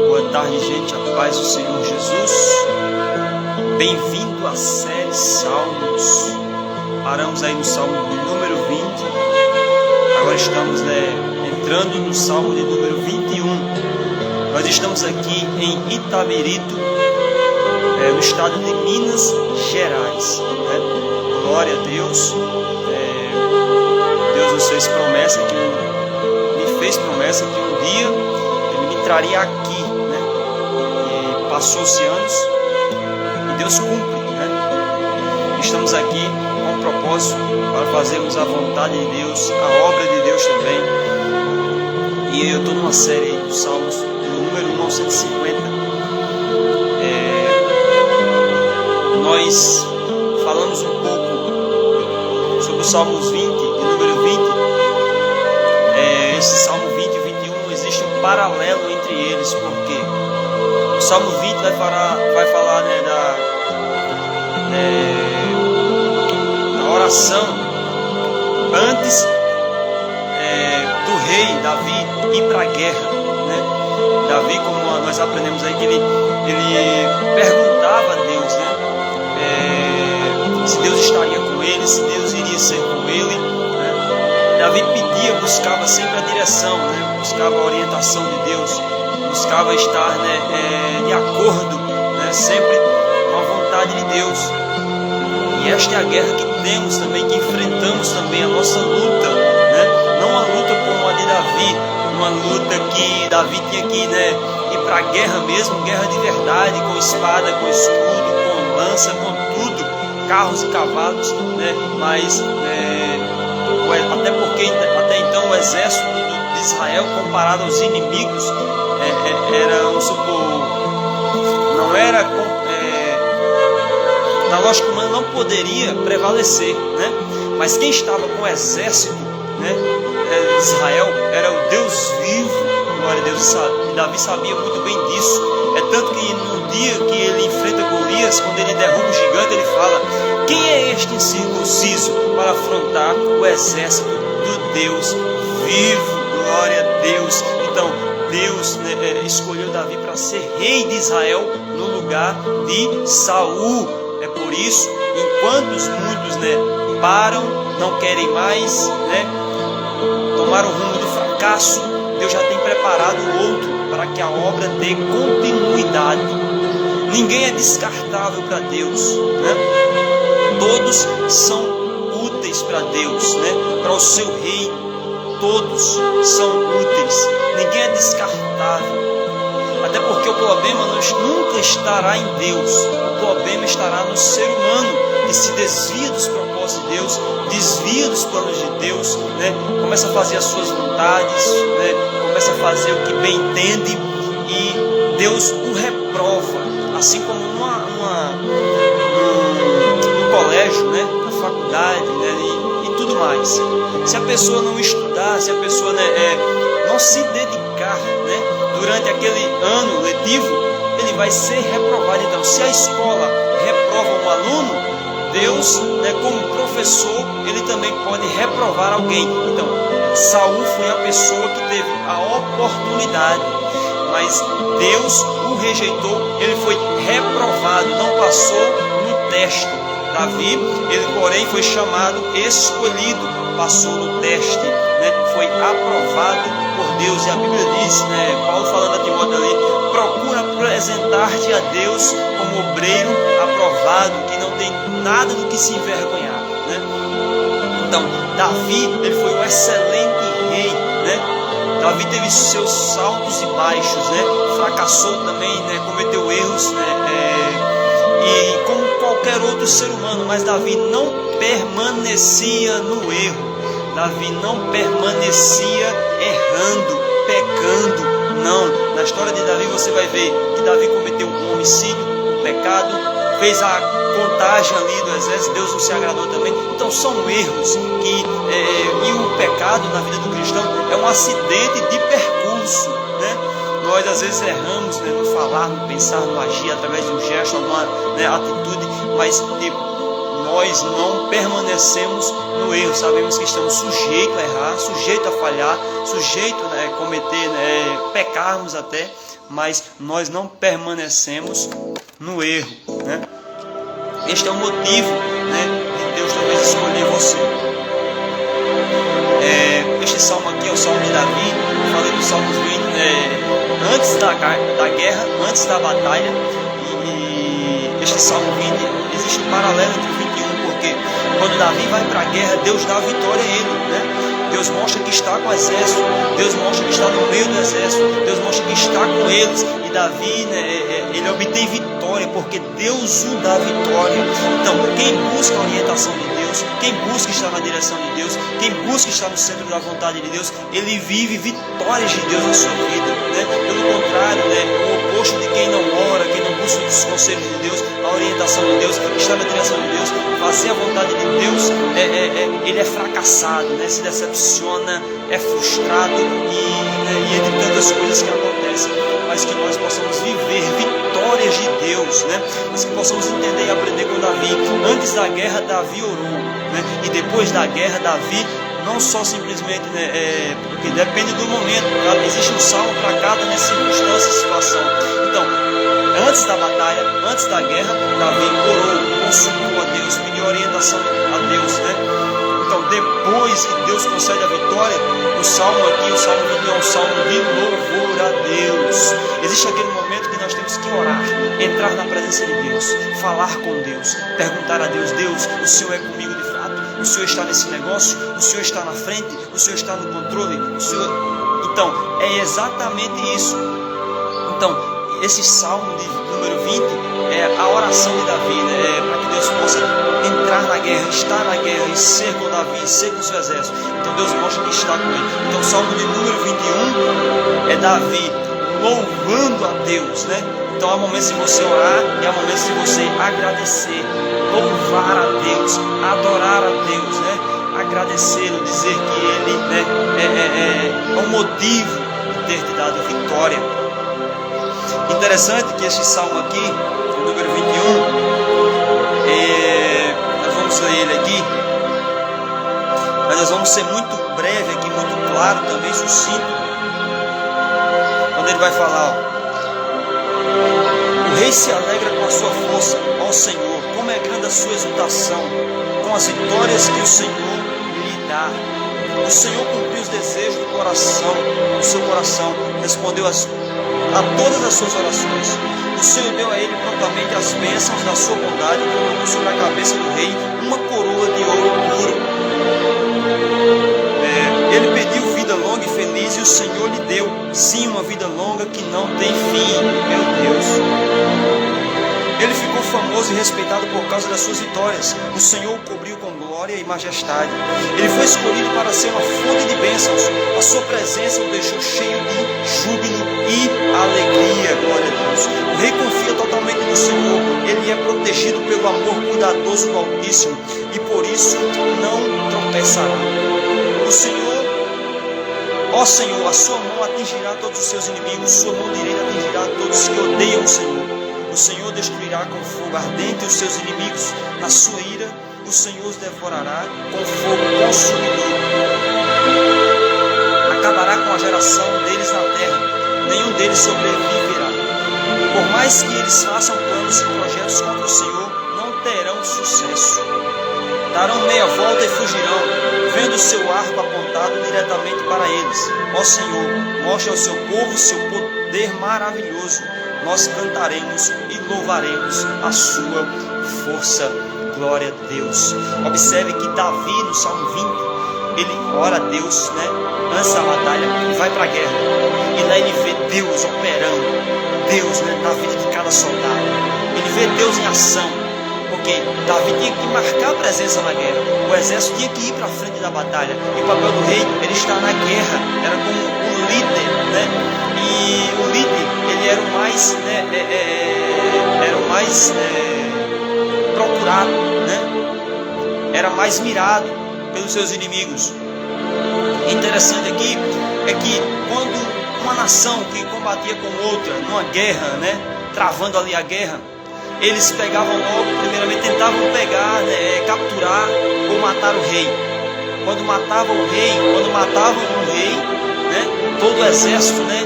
Boa tarde, gente, a paz do Senhor Jesus. Bem-vindo à série Salmos. Paramos aí no Salmo número 20. Agora estamos entrando no Salmo de número 21. Nós estamos aqui em Itabirito, no estado de Minas Gerais. Glória a Deus. Deus nos fez promessa, me fez promessa que um dia Ele me traria aqui, E passou-se anos e Deus cumpre, Estamos aqui com um propósito para fazermos a vontade de Deus, a obra de Deus também. E eu estou numa série dos Salmos, do número 950. Nós falamos um pouco sobre os Salmos 20 e número 20. Esse Salmo 20 e 21 existe um paralelo entre eles, porque o Salmo 20 vai falar da oração antes do rei Davi ir para a guerra, Davi, como nós aprendemos aí, que ele perguntava a Deus, se Deus estaria com ele, se Deus iria ser com ele, Davi buscava sempre a direção, buscava a orientação de Deus, buscava estar de acordo, sempre com a vontade de Deus. E esta é a guerra que temos também, que enfrentamos também, a nossa luta, não uma luta como a de Davi, uma luta que Davi tinha que ir para a guerra mesmo, guerra de verdade, com espada, com escudo, com lança, com tudo, carros e cavalos, mas até porque até então o exército de Israel, comparado aos inimigos, era, vamos supor, não era, na lógica humana não poderia prevalecer, mas quem estava com o exército, de Israel, era o Deus vivo, glória a Deus, e Davi sabia muito bem disso. É tanto que no dia que ele enfrenta Golias, quando ele derruba o gigante, ele fala: quem é este incircunciso para afrontar o exército do Deus vivo? Glória a Deus. Então Deus escolheu Davi para ser rei de Israel no lugar de Saul. É por isso, enquanto muitos param, não querem mais, tomar o rumo do fracasso, Deus já tem preparado outro para que a obra dê continuidade. Ninguém é descartável para Deus, Todos são úteis para Deus, para o seu reino. Todos são úteis. Ninguém é descartável. Até porque o problema nunca estará em Deus. O problema estará no ser humano, que se desvia dos propósitos de Deus, desvia dos planos de Deus, começa a fazer as suas vontades, começa a fazer o que bem entende, e Deus o reprova. Assim como no colégio, na faculdade, e tudo mais. Se a pessoa não estudar, se a pessoa não se dedicar, durante aquele ano letivo, ele vai ser reprovado. Então, se a escola reprova um aluno, Deus, como professor, ele também pode reprovar alguém. Então, Saul foi a pessoa que teve a oportunidade, mas Deus o rejeitou, ele foi reprovado, não passou no teste. Davi, ele porém foi chamado escolhido, passou no teste, foi aprovado por Deus. E a Bíblia diz, Paulo falando a Timóteo ali: procura apresentar-te a Deus como obreiro aprovado, que não tem nada do que se envergonhar, Então, Davi, ele foi um excelente rei, Davi teve seus saltos e baixos, fracassou também, cometeu erros, e como qualquer outro ser humano, mas Davi não permanecia no erro. Davi não permanecia errando, pecando, não. Na história de Davi você vai ver que Davi cometeu um homicídio, um pecado, fez a contagem ali do exército, Deus não se agradou também. Então são erros e o pecado na vida do cristão é um acidente de percurso, Nós às vezes erramos, no falar, no pensar, no agir, através de um gesto, alguma atitude, mas nós não permanecemos no erro. Sabemos que estamos sujeitos a errar, sujeitos a falhar, sujeitos a cometer, pecarmos até, mas nós não permanecemos no erro, né? Este é o motivo, de Deus talvez escolher você. Este salmo aqui é o salmo de Davi. Eu falei do Salmos 20, antes da guerra, antes da batalha. E este salmo 20, existe um paralelo entre o 21, porque quando Davi vai para a guerra, Deus dá a vitória a ele, Deus mostra que está com o exército, Deus mostra que está no meio do exército, Deus mostra que está com eles. E Davi, ele obtém vitória, porque Deus o dá vitória. Então, quem busca a orientação de Deus, quem busca estar na direção de Deus, quem busca estar no centro da vontade de Deus, ele vive vitórias de Deus na sua vida, Pelo contrário, o oposto de quem não ora, quem não busca os conselhos de Deus, a orientação de Deus, estar na direção de Deus, fazer a vontade de Deus, ele é fracassado, se decepciona, é frustrado e entre tantas coisas que acontecem. Mas que nós possamos viver vitórias de Deus, mas que possamos entender e aprender com Davi. Antes da guerra, Davi orou, e depois da guerra, Davi não só simplesmente, porque depende do momento, existe um salmo para cada circunstância e situação. Então, antes da batalha, antes da guerra, Davi orou, consultou a Deus, pediu orientação a Deus, Então, depois que Deus concede a vitória, o salmo aqui, o salmo 21 é um salmo de louvor a Deus. Existe aquele momento que nós temos que orar, entrar na presença de Deus, falar com Deus, perguntar a Deus: Deus, o Senhor é comigo de fato? O Senhor está nesse negócio? O Senhor está na frente? O Senhor está no controle? O Senhor... Então, é exatamente isso. Então, esse salmo de número 20 é a oração de Davi, para que Deus possa entrar na guerra, estar na guerra e ser com Davi, ser com o seu exército. Então Deus mostra que está com ele. Então o salmo de número 21 é Davi louvando a Deus, Então há momentos de você orar e há momentos de você agradecer, louvar a Deus, adorar a Deus, agradecê-lo, dizer que ele é o motivo de ter te dado vitória. Interessante que este salmo aqui, o número 21, nós vamos ler ele aqui, mas nós vamos ser muito breve aqui, muito claro, também sucinto, quando ele vai falar: o rei se alegra com a sua força, ó Senhor, como é grande a sua exultação, com as vitórias que o Senhor lhe dá. O Senhor cumpriu os desejos do seu coração, respondeu a todas as suas orações. O Senhor deu a ele prontamente as bênçãos da sua bondade, e colocou sobre a cabeça do rei uma coroa de ouro puro. Ele pediu vida longa e feliz, e o Senhor lhe deu, sim, uma vida longa que não tem fim. Meu Deus! Ele ficou famoso e respeitado por causa das suas vitórias. O Senhor o cobriu com glória e majestade. Ele foi escolhido para ser uma fonte de bênçãos. A sua presença o deixou cheio de júbilo e alegria. Glória a Deus. O rei confia totalmente no Senhor. Ele é protegido pelo amor cuidadoso do Altíssimo, e por isso não tropeçará. O Senhor, ó Senhor, a sua mão atingirá todos os seus inimigos, sua mão direita atingirá todos os que odeiam o Senhor. O Senhor destruirá com fogo ardente os seus inimigos. Na sua ira, o Senhor os devorará com fogo consumidor. Acabará com a geração deles na terra. Nenhum deles sobreviverá. Por mais que eles façam planos e projetos contra o Senhor, não terão sucesso. Darão meia volta e fugirão, vendo o seu arco apontado diretamente para eles. Ó Senhor, mostre ao seu povo o seu poder maravilhoso. Nós cantaremos e louvaremos a sua força. Glória a Deus. Observe que Davi, no Salmo 20, ele ora a Deus, antes da batalha, e vai para a guerra. E lá ele vê Deus operando, Deus, na vida de cada soldado. Ele vê Deus em ação, porque Davi tinha que marcar a presença na guerra. O exército tinha que ir para a frente da batalha. E o papel do rei, ele está na guerra, era como um líder, E o líder, ele era o mais, procurado, Era mais mirado pelos seus inimigos. Interessante aqui é que quando uma nação que combatia com outra numa guerra, travando ali a guerra, eles pegavam logo, primeiramente tentavam pegar, né, capturar ou matar o rei. Quando matavam o rei, né, todo o exército, né,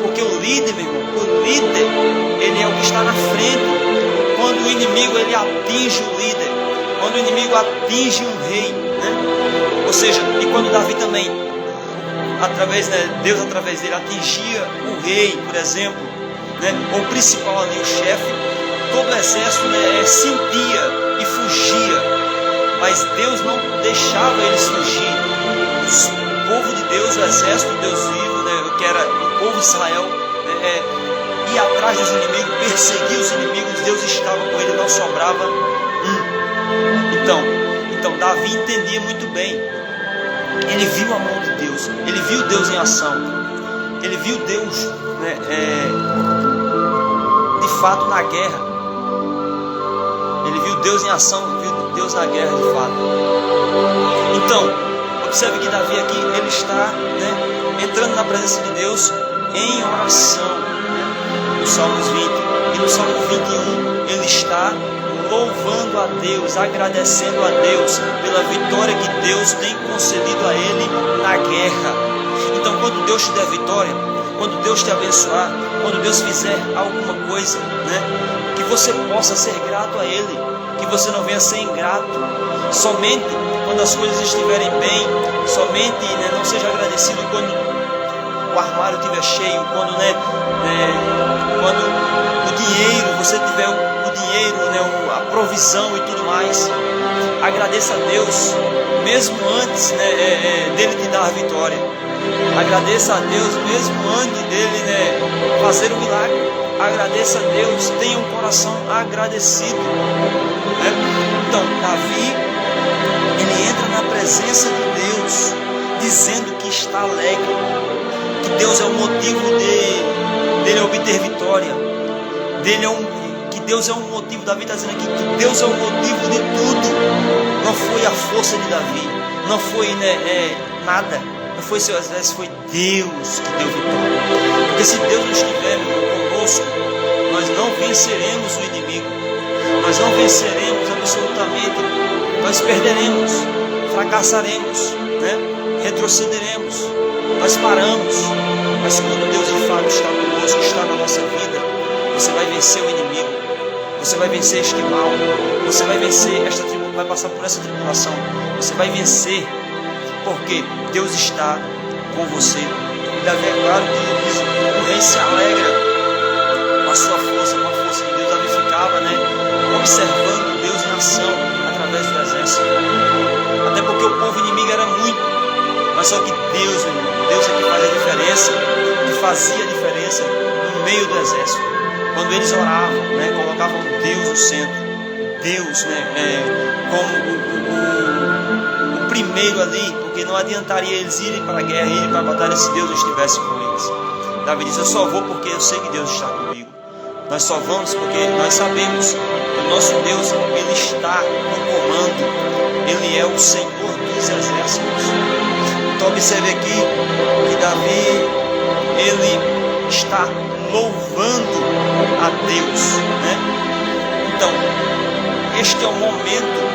porque o líder, meu irmão, o líder, ele é o que está na frente. Quando o inimigo ele atinge o líder, quando o inimigo atinge um rei, né, ou seja, e quando Davi também, Deus através dele atingia o rei, por exemplo, né, ou o principal ali, o chefe, todo o exército, né, sentia e fugia. Mas Deus não deixava eles fugir. O povo de Deus, o exército de Deus vivo, né, que era o povo de Israel, né, ia atrás dos inimigos, perseguia os inimigos. Deus estava com ele, não sobrava um. Então Davi entendia muito bem. Ele viu a mão de Deus, ele viu Deus em ação, ele viu Deus, né, de fato na guerra. Ele viu Deus em ação, viu Deus na guerra de fato. Então, observe que Davi aqui, ele está, né, entrando na presença de Deus em oração, né, no Salmos 20. E no Salmo 21, ele está louvando a Deus, agradecendo a Deus pela vitória que Deus tem concedido a ele na guerra. Então, quando Deus te der vitória, quando Deus te abençoar, quando Deus fizer alguma coisa, né, que você possa ser grato a Ele, que você não venha ser ingrato. Somente quando as coisas estiverem bem, somente, né, não seja agradecido quando o armário estiver cheio, quando o dinheiro, você tiver o dinheiro, né, a provisão e tudo mais. Agradeça a Deus, mesmo antes, né, dele te dar a vitória. Agradeça a Deus mesmo antes dele, né, fazer um milagre. Agradeça a Deus, tenha um coração agradecido, né? Então Davi, ele entra na presença de Deus dizendo que está alegre, que Deus é o motivo dele obter vitória, que Deus é um motivo. Davi está dizendo aqui que Deus é o motivo de tudo. Não foi a força de Davi, não foi, né, nada, não foi seu exército, foi Deus que deu vitória. Porque se Deus não estiver conosco, nós não venceremos o inimigo, nós não venceremos absolutamente, nós perderemos, fracassaremos, né, retrocederemos, nós paramos. Mas quando Deus de fato está conosco, está na nossa vida, você vai vencer o inimigo, você vai vencer este mal, você vai vencer vai passar por essa tribulação, você vai vencer, porque Deus está com você. E Davi, é claro que ele diz, o rei se alegra com a sua força, com a força de Deus. Davi ficava, né, observando Deus em ação através do exército, até porque o povo inimigo era muito, mas só que Deus é que faz a diferença, que fazia a diferença no meio do exército. Quando eles oravam, né, colocavam Deus no centro, Deus, né, como o primeiro ali, porque não adiantaria eles irem para a guerra, irem para a batalha se Deus não estivesse com eles. Davi diz, eu só vou porque eu sei que Deus está comigo. Nós só vamos porque nós sabemos que o nosso Deus, Ele está no comando, Ele é o Senhor dos exércitos. Então observe aqui que Davi, ele está louvando a Deus, né? Então, este é o momento.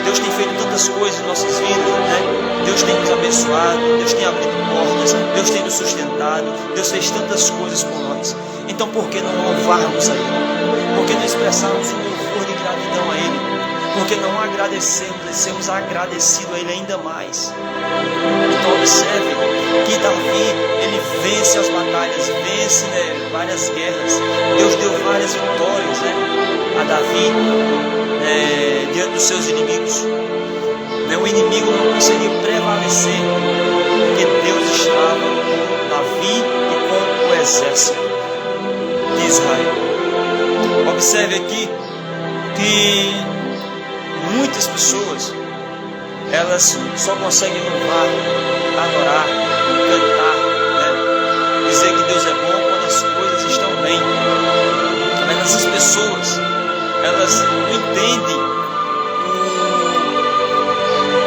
Deus tem feito tantas coisas em nossas vidas, né? Deus tem nos abençoado, Deus tem abrido portas, Deus tem nos sustentado, Deus fez tantas coisas por nós. Então por que não louvarmos a Ele? Por que não expressarmos um louvor de gratidão a Ele? Por que não agradecermos e sermos agradecidos a Ele ainda mais? Então observe que Davi, ele vence as batalhas, vence, né, várias guerras. Deus deu várias vitórias, né, a Davi, diante dos seus inimigos. O inimigo não conseguiu prevalecer, porque Deus estava com Davi e com o exército de Israel. Observe aqui que muitas pessoas, elas só conseguem louvar, adorar, cantar, né, dizer que Deus é bom quando as coisas estão bem. Mas essas pessoas, elas não entendem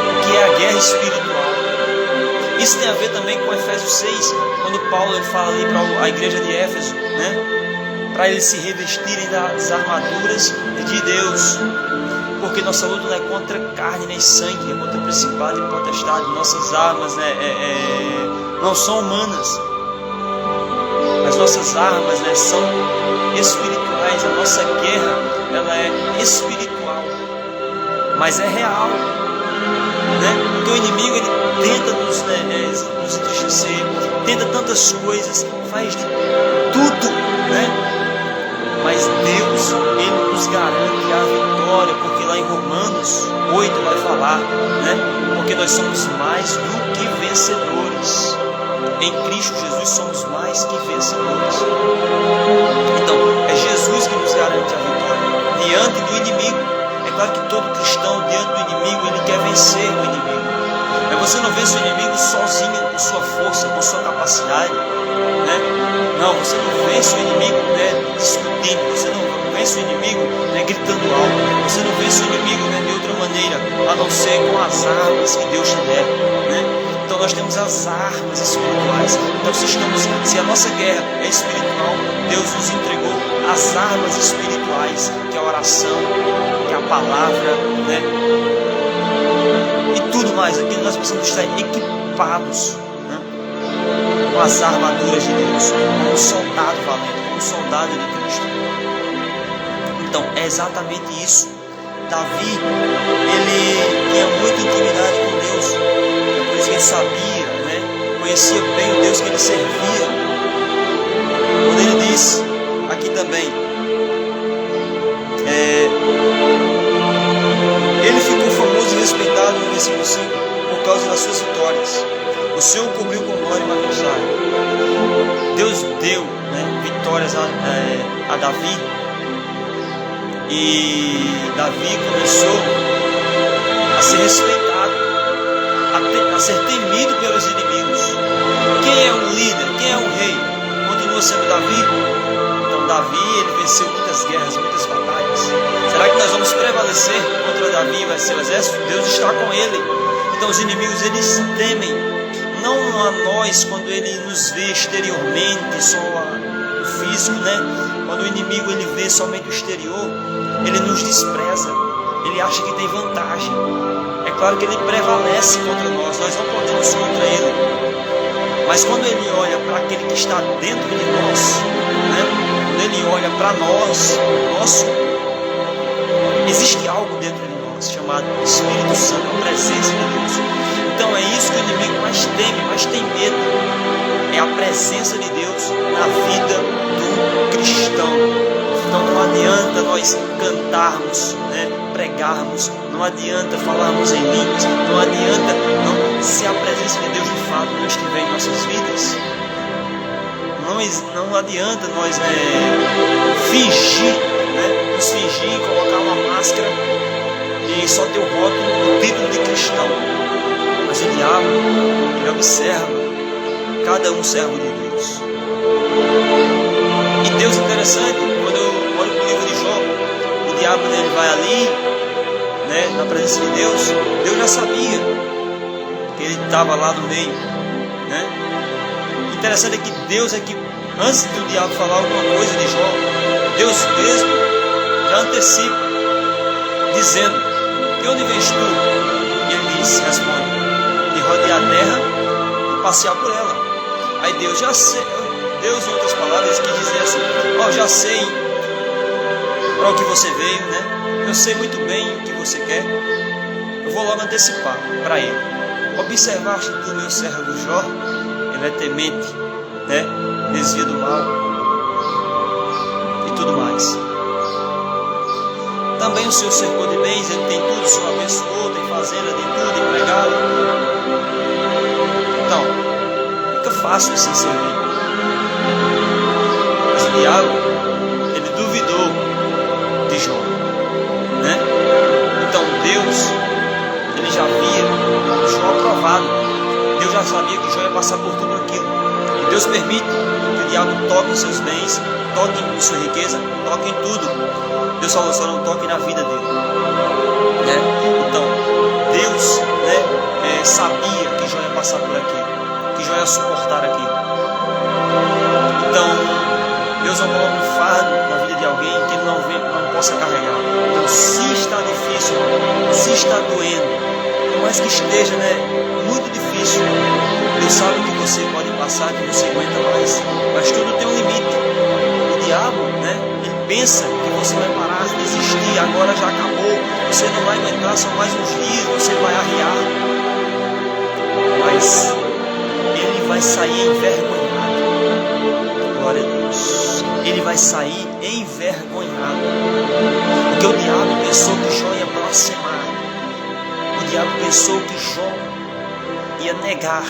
o que é a guerra espiritual. Isso tem a ver também com Efésios 6, quando Paulo ele fala ali para a igreja de Éfeso, né? para eles se revestirem das armaduras de Deus. Porque nossa luta não é contra carne nem sangue, é contra principado e potestade. Nossas armas não são humanas, mas nossas armas são espirituais. A nossa guerra ela é espiritual, mas é real, porque o inimigo ele tenta nos entristecer, tenta tantas coisas, faz de tudo, mas Deus ele nos garante a vitória, porque lá em Romanos 8 vai falar, porque nós somos mais do que vencedores. Em Cristo Jesus somos mais que vencedores. Então, é Jesus que nos garante a vitória diante do inimigo. É claro que todo cristão diante do inimigo, ele quer vencer o inimigo. Mas você não vence o inimigo sozinho, com sua força, com sua capacidade, Não, você não vence o inimigo discutindo, você não vence o inimigo gritando alto, você não vence o inimigo de outra maneira, a não ser com as armas que Deus te der, Então nós temos as armas espirituais. Então se a nossa guerra é espiritual, Deus nos entregou as armas espirituais, que é a oração, que é a palavra, e tudo mais. Aqui nós precisamos estar equipados, com as armaduras de Deus, como um soldado valente, como um soldado de Cristo. Então é exatamente isso. Davi, ele tinha muita intimidade com Deus, por isso que ele sabia, conhecia bem o Deus que ele servia. Quando ele diz aqui também, ele ficou famoso e respeitado no versículo 5 por causa das suas vitórias. O Senhor o cobriu com glória e majestade. Deus deu vitórias a Davi, e Davi começou a ser respeitado, a ser temido pelos inimigos. Quem é um líder? Quem é um rei? Continua sendo Davi. Então Davi, ele venceu muitas guerras, muitas batalhas. Será que nós vamos prevalecer contra Davi e vai ser o exército? Deus está com ele. Então os inimigos, eles temem, não a nós quando ele nos vê exteriormente, só o físico, Quando o inimigo ele vê somente o exterior, ele nos despreza, ele acha que tem vantagem. É claro que ele prevalece contra nós não podemos contra ele. Mas quando ele olha para aquele que está dentro de nós, quando ele olha para nós, existe algo dentro de nós chamado Espírito Santo, a presença de Deus. Então é isso que o inimigo mais teme, mais tem medo. É a presença de Deus na vida do cristão. Então não adianta nós cantarmos, pregarmos, não adianta falarmos em línguas, não adianta se a presença de Deus de fato não estiver em nossas vidas. Não adianta nós fingir, nos fingir, colocar uma máscara e só ter o rótulo, o título de cristão. Mas o diabo, ele observa cada um servo de Deus. E Deus é interessante, quando eu olho para o livro de Jó, o diabo ele vai ali, na presença de Deus. Deus já sabia que ele estava lá no meio. Interessante é que Deus antes do diabo falar alguma coisa de Jó, Deus mesmo já antecipa, dizendo: de onde vens tu? E ele responde: de rodear a terra e passear por ela. Aí Deus, Deus, em outras palavras, quis dizer assim: já sei para o que você veio, eu sei muito bem o que você quer, eu vou logo antecipar para ele. Observaste do meu servo Jó, ele é temente, desvia do mal e tudo mais. Também o Senhor cercou de bens, ele tem tudo, o Senhor abençoou, tem fazenda, tem tudo, empregado. Então, fica fácil assim servir. Mas o diabo, ele duvidou de Jó, Então Deus, ele já via Jó aprovado. Deus já sabia que Jó ia passar por tudo aquilo. E Deus permite que o diabo toque em seus bens, toque em sua riqueza, toque em tudo. Deus falou: só não toque na vida dele. Então, Deus sabia que Jó ia passar por aquilo, que Jó ia suportar aquilo. Então, Deus não coloca um fardo possa carregar. Então, se está difícil, se está doendo, por mais que esteja, muito difícil, Deus sabe que você pode passar, que você aguenta mais, mas tudo tem um limite. O diabo, ele pensa que você vai parar, desistir, agora já acabou, você não vai aguentar, são mais uns dias, você vai arriar, mas ele vai sair envergonhado. Glória a Deus. Ele vai sair envergonhado, porque o diabo pensou que Jó ia blasfemar, o diabo pensou que Jó ia negar,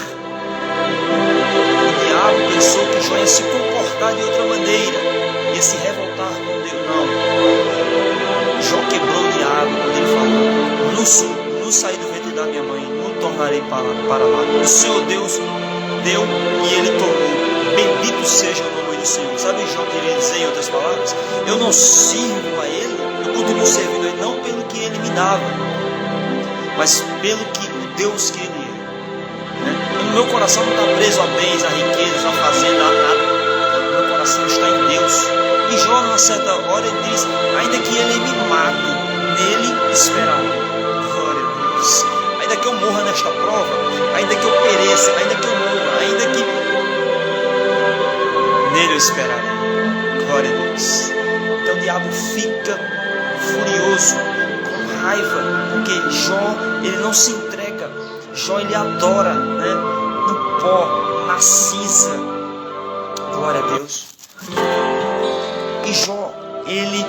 o diabo pensou que Jó ia se comportar de outra maneira, ia se revoltar com Deus. Não, Jó quebrou o diabo quando ele falou: não saí do ventre da minha mãe, não tornarei para lá. O Senhor Deus deu e ele tomou, bendito seja o nome do Senhor. Sabe Jó queria dizer em outras palavras? Eu não sirvo a ele, eu continuo servindo a ele, não pelo que ele me dava, mas pelo que o Deus que ele é. O meu coração não está preso a bens, a riquezas, a fazenda, a nada. O meu coração está em Deus. E Jó, numa certa hora, ele diz: ainda que ele me mate, nele esperarei. Glória a Deus. Ainda que eu morra nesta prova, ainda que eu pereça, ainda que eu morra, ainda que nele eu esperarei. Glória a Deus. Então o diabo fica furioso, com raiva, porque Jó, ele não se entrega. Jó, ele adora, no pó, na cinza. Glória a Deus. E Jó, ele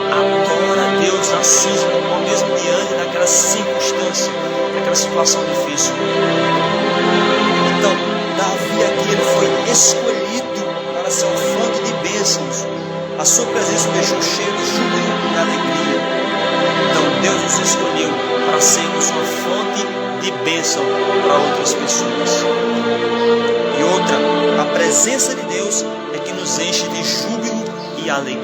adora a Deus na cinza, no pó, mesmo diante daquela circunstância, daquela situação difícil. Então, Davi aqui, ele foi escolhido para ser uma fonte de bênçãos. A sua presença o deixou cheio de júbilo e alegria. Então, Deus nos escolheu para sermos uma fonte de bênção para outras pessoas. E outra, a presença de Deus é que nos enche de júbilo e alegria.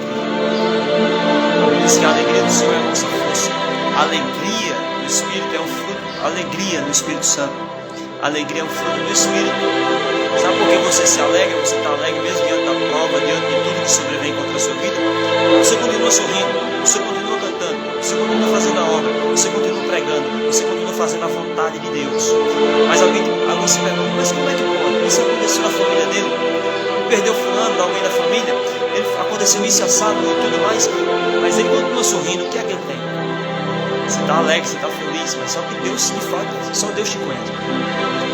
Diz que a alegria do Senhor é a nossa força. A alegria do Espírito é um fruto. Alegria no Espírito Santo. Alegria é um fruto do Espírito. Sabe por que você se alegra? Você está alegre mesmo diante da prova, diante de tudo que sobrevém contra a sua vida? Você continua sorrindo, você continua cantando, você continua fazendo a obra, você continua pregando, você continua fazendo a vontade de Deus. Mas alguém se pergunta: mas como é que pode? Isso aconteceu na família dele? Perdeu fulano, alguém da família? Aconteceu isso, assado e tudo mais, mas ele continua sorrindo. O que é que ele tem? Você está alegre, você está feliz, mas só que Deus, de fato, só Deus te conhece.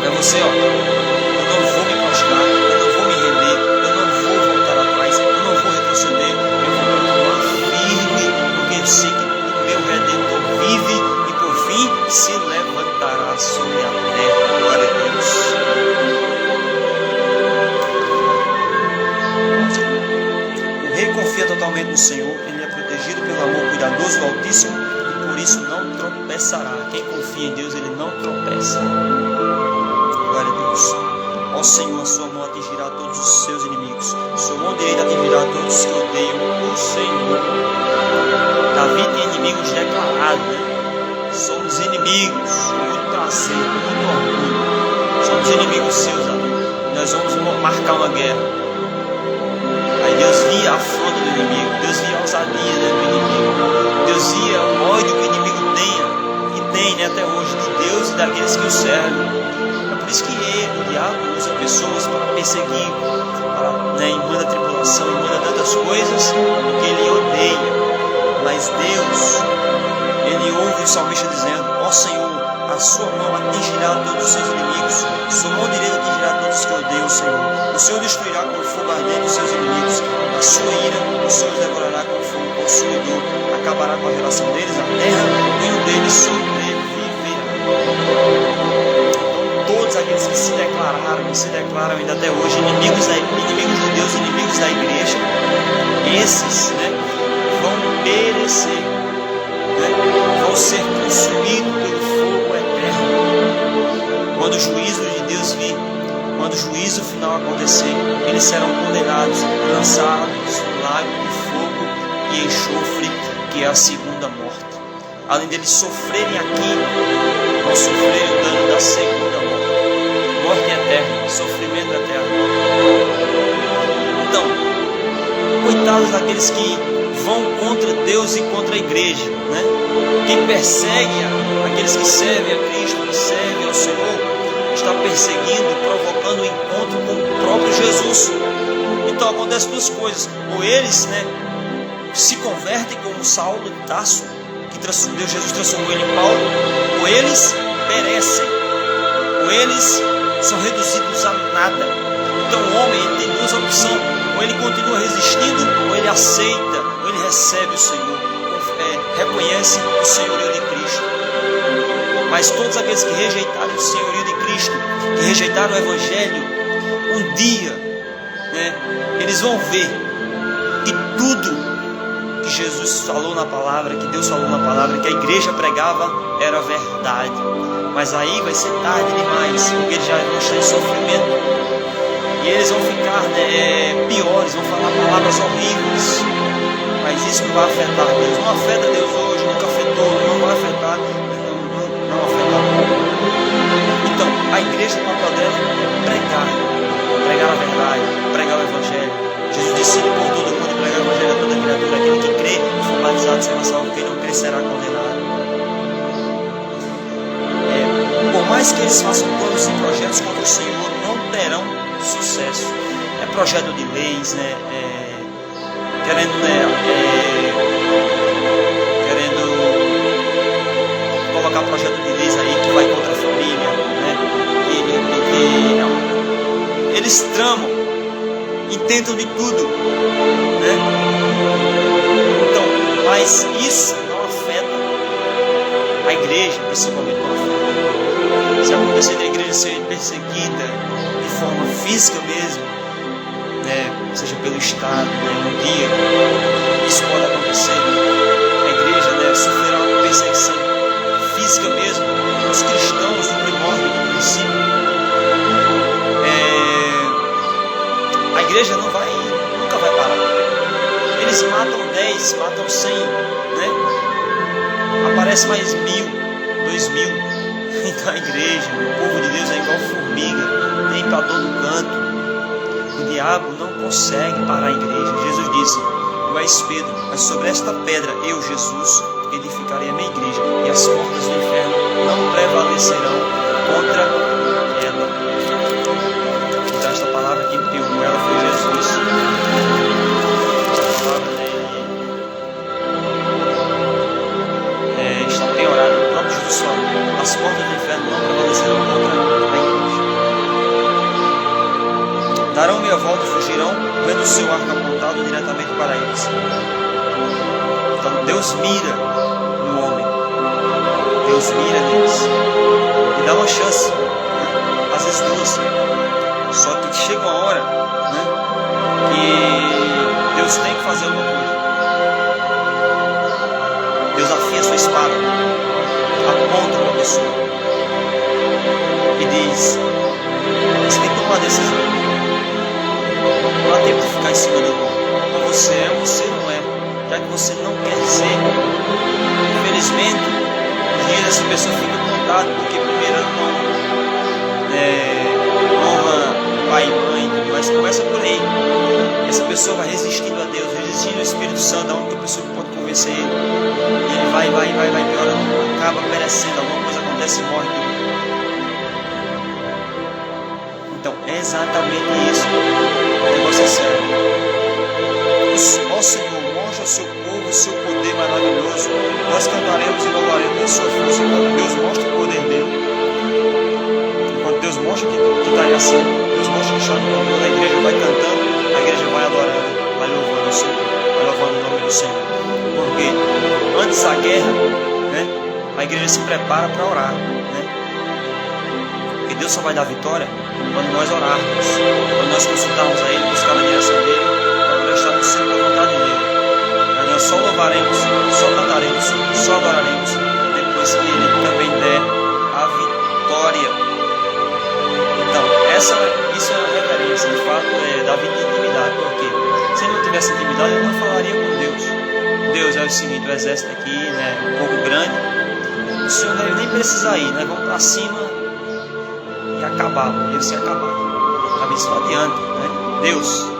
É você, eu não vou me prostrar, eu não vou me render, eu não vou voltar atrás, eu não vou retroceder, eu vou continuar firme, porque eu sei que o meu Redentor vive e por fim se levantará sobre a terra. Glória a Deus. O rei confia totalmente no Senhor, ele é protegido pelo amor cuidadoso do Altíssimo e por isso não tropeçará. Quem confia em Deus, ele não tropeça. Glória a Deus. Ó Senhor, a sua mão atingirá todos os seus inimigos, sua mão direita atingirá todos os que odeiam o Senhor. Davi tem inimigos declarados, Somos inimigos, com muito prazer, com muito orgulho. Somos inimigos seus, Davi. Nós vamos marcar uma guerra. Aí Deus via a afronta do inimigo, Deus via a ousadia do inimigo, Deus via o ódio que o inimigo tem até hoje de Deus e daqueles que o servem. É por isso que o diabo usa pessoas para perseguir, e manda tribulação, e manda tantas coisas, porque ele odeia. Mas Deus, ele ouve o salmista dizendo: ó Senhor, a sua mão atingirá todos os seus inimigos, sua mão direita atingirá todos os que odeiam o Senhor. O Senhor destruirá com fogo ardente os seus inimigos, a sua ira o Senhor os devorará com fogo consumidor, acabará com a geração deles, a terra, nenhum deles sobreviverá. Todos aqueles que se declaram ainda até hoje inimigos de Deus, inimigos da igreja, esses vão perecer, vão ser consumidos pelo fogo eterno. Quando o juízo de Deus vir, quando o juízo final acontecer, eles serão condenados, lançados no lago de fogo e enxofre, que é a segunda morte. Além deles sofrerem aqui, vão sofrer o dano da segunda morte. Morte eterna, sofrimento eterno. Então, coitados daqueles que vão contra Deus e contra contra a igreja, né? Quem persegue aqueles que servem a Cristo, que servem ao Senhor, está perseguindo, provocando um encontro com o próprio Jesus. Então acontece duas coisas: ou eles, né, se convertem como Saulo de Tarso, que Jesus transformou ele em Paulo, ou eles perecem, ou eles são reduzidos a nada. Então o homem, ele tem duas opções: ou ele continua resistindo, ou ele aceita, ou ele recebe o Senhor, reconhece o senhorio de Cristo. Mas todos aqueles que rejeitaram o senhorio de Cristo, que rejeitaram o Evangelho, um dia, né, eles vão ver que tudo que Jesus falou na palavra, que Deus falou na palavra, que a igreja pregava, era verdade. Mas aí vai ser tarde demais, porque eles já vão estar em sofrimento. E eles vão ficar, né, piores, vão falar palavras horríveis. Mas isso não vai afetar Deus. Não afeta Deus hoje, nunca afetou, não vai afetar, não afetará. Então, a igreja, o papel dela é pregar a verdade, pregar o Evangelho. Jesus disse por todo mundo e pregar o Evangelho a toda criatura. Aquele que crê e for batizado será salvo, quem não crê será condenado. Por mais que eles façam planos e projetos contra o Senhor, não terão sucesso. É projeto de leis, né? Querendo colocar projeto de leis aí que vai contra a família, né? E eles tramam, intentam de tudo, né? Então, mas isso não afeta a igreja, principalmente não afeta. Se acontecer da igreja ser perseguida de forma física mesmo, né, seja pelo Estado, né, um dia isso pode acontecer, a igreja, né, sofrerá uma perseguição física mesmo, os cristãos do primórdio, do princípio, a igreja nunca vai parar. Eles matam 10, matam 100, né? Aparece mais 1000, 2000. Então a igreja, o povo de Deus é igual formiga, tem para todo canto. O diabo não consegue parar a igreja. Jesus disse: tu és Pedro, mas sobre esta pedra eu, Jesus, edificarei a minha igreja, e as portas do inferno não prevalecerão contra ela. Então esta palavra que pegou ela foi Jesus. Esta palavra está piorada. O próprio Jesus falou: as portas do inferno não prevalecerão contra a igreja. Darão meia volta e fugirão, vendo o seu arco apontado diretamente para eles. Então Deus mira no homem, Deus mira neles e dá uma chance, né? Às vezes duas. Só que chega uma hora, né, que Deus tem que fazer alguma coisa. Deus afia a sua espada, aponta para a pessoa e diz: você tem que tomar uma decisão. Não há tempo de ficar em cima do muro. Ou você é ou você não é. Já que você não quer ser, infelizmente, os dias essa pessoa fica contada, porque primeiro ela não honra pai e mãe, mas começa por aí. Essa pessoa vai resistindo a Deus, resistindo ao Espírito Santo, a única pessoa que pode convencer ele. E ele vai, piorando, acaba perecendo, alguma coisa acontece e morre. Então, é exatamente isso. O negócio é sério. Ó Senhor, mostra ao seu povo o seu poder maravilhoso. Nós cantaremos e louvaremos a sua força enquanto Deus mostra o poder dele. Enquanto Deus mostra que está em ação, Deus mostra que está no controle. A igreja vai cantando, a igreja vai adorando, vai louvando o Senhor, vai louvando o nome do Senhor. Porque antes da guerra, né, a igreja se prepara para orar, né? Porque Deus só vai dar vitória quando nós orarmos, quando nós consultarmos a Ele, buscar a direção dEle, para nós estarmos sempre à vontade dEle. Aí nós só louvaremos, só cantaremos, só adoraremos, depois que Ele também der a vitória. Então, isso é uma referência, de fato, da vida de intimidade. Porque se ele não tivesse intimidade, ele não falaria com Deus. Deus, é o seguinte: o exército aqui, né, um pouco grande, o Senhor não deve nem precisar ir, né? Vamos para cima e acabar, deve se acabar. Talvez isso não adianta, né? Deus,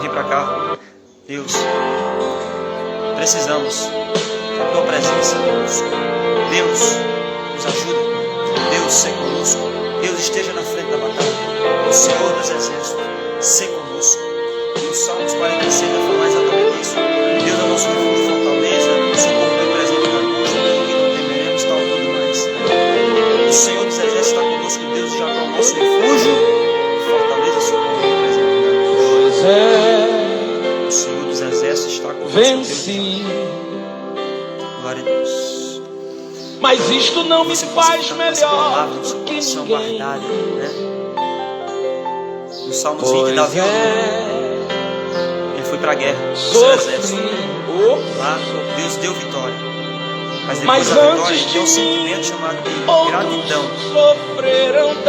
vem para cá. Deus, precisamos tua presença conosco. Deus, nos ajuda. Deus, seja conosco. Deus, esteja na frente da batalha. O Senhor dos Exércitos, seja conosco. E o Salmos 46 vai falar exatamente isso. Deus é o nosso refúgio, fortaleza, socorro bem presente na angústia, pelo que não temeremos, tal tudo mais. O Senhor dos Exércitos está conosco, Deus já é o nosso refúgio, fortaleza, socorro bem presente na angústia. Pois é, o Senhor dos Exércitos está conosco. venci. Glória a Deus. Mas isto não me Você faz ficar com essa palavra melhor no seu do que coração ninguém. guardada, né? No Salmos 20, Davi ele foi para a guerra com o seu exército. Lá, Deus deu vitória. Mas depois da vitória, ele tem um sentimento chamado de gratidão.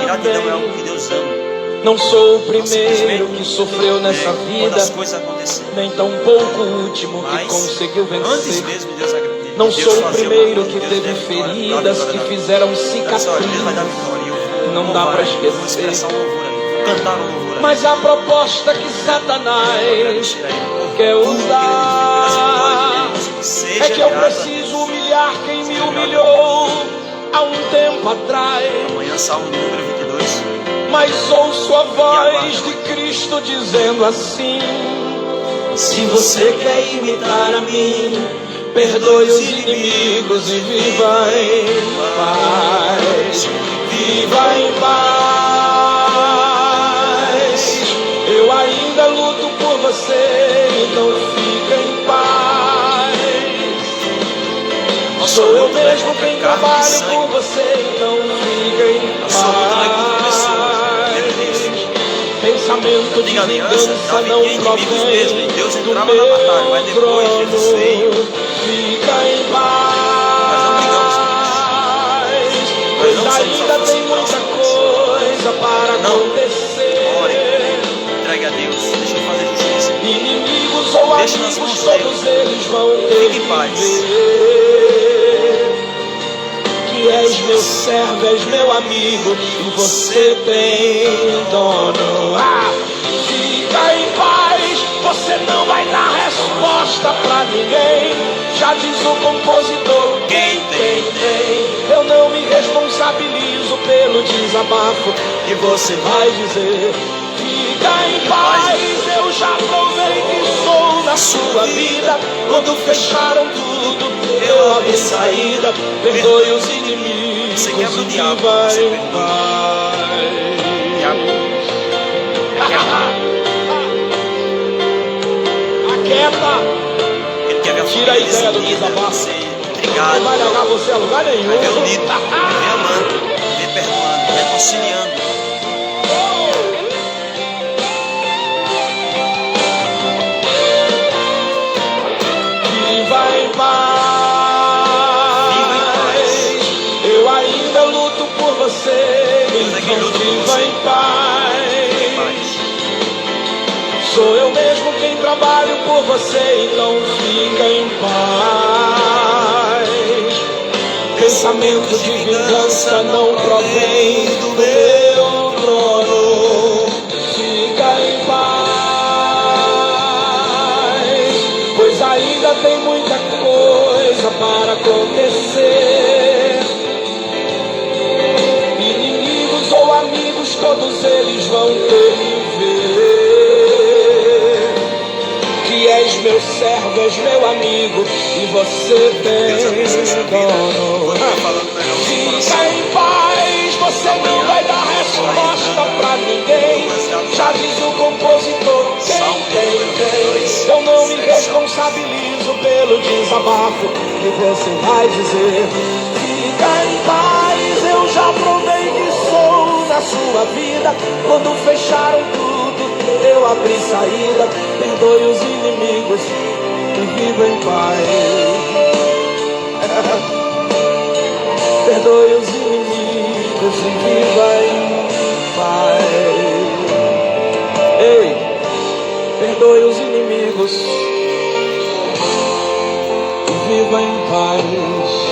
Gratidão é algo que Deus ama. Não sou o primeiro que sofreu nessa quando vida, as coisas aconteceram. nem tampouco o último que Mas, conseguiu antes vencer. mesmo de Deus agradar. Não Deus sou o fazia primeiro uma coisa, que Deus teve deu vitória, feridas dá que vitória, fizeram Deus vai dar cicatriz. vitória. Eu Não vou dá louvar pra aí, eu vou esquecer. expressar um louvor aí, vou cantar um louvor aí. Mas a proposta que Satanás quer usar é que eu preciso humilhar quem me humilhou há um tempo atrás. Amanhã, Salmo número 22. Mas ouço a voz de Cristo dizendo assim: se você quer imitar a mim, perdoe os inimigos e viva em paz. Viva em paz. Eu ainda luto por você, então fica em paz. Sou eu mesmo quem trabalho por você, então fica em paz. Pensamento de vingança não provém Deus do entrava na batalha, mas meu depois Jesus veio. trono. Fica em paz. Pois ainda tem muita coisa para acontecer. Ore, entregue a Deus, deixa ele fazer justiça. Inimigos ou Deixa nas amigos, mãos todos dele. eles vão ter Fique em que paz. ver que és meu servo, és meu amigo e você tem dono. Fica em paz, você não vai dar resposta pra ninguém. Já diz o compositor, Quem tem, eu não me responsabilizo pelo desabafo que você vai dizer. Fica em paz, eu já provei que sou na sua vida. Quando fecharam tudo, eu abri saída. Perdoe os inimigos Você quebra o e diabo, viva você em perdoa. paz. Diabo. Aquieta. Ele quer ver a Tira a família ideia do desunida, desabafo. você Não intrigado. vai levar você a lugar nenhum. Vai ver unido, vai ver amando, vai ver perdoando, reconciliando. Viva em paz. Eu ainda luto por você. Então viva em paz. Sou eu mesmo quem trabalho por você. Então fica em paz. Pensamento de vingança não provém do meu trono. Fica em paz, pois ainda tem muita coisa para acontecer. Inimigos ou amigos, todos eles vão ter que ver que és meu servo, és meu amigo e você Deus abençoe sua tem vida. dono. Quando está falando melhor no seu coração. Fica em paz, você não vai dar resposta pra ninguém. Já diz o compositor, quem. Eu não me responsabilizo pelo desabafo que você vai dizer. Fica em paz, eu já provei que sou na sua vida. Quando fecharam tudo, eu abri saída. Perdoe os inimigos e viva em paz. Perdoe os inimigos e viva em paz. Ei, perdoe os inimigos e viva em paz.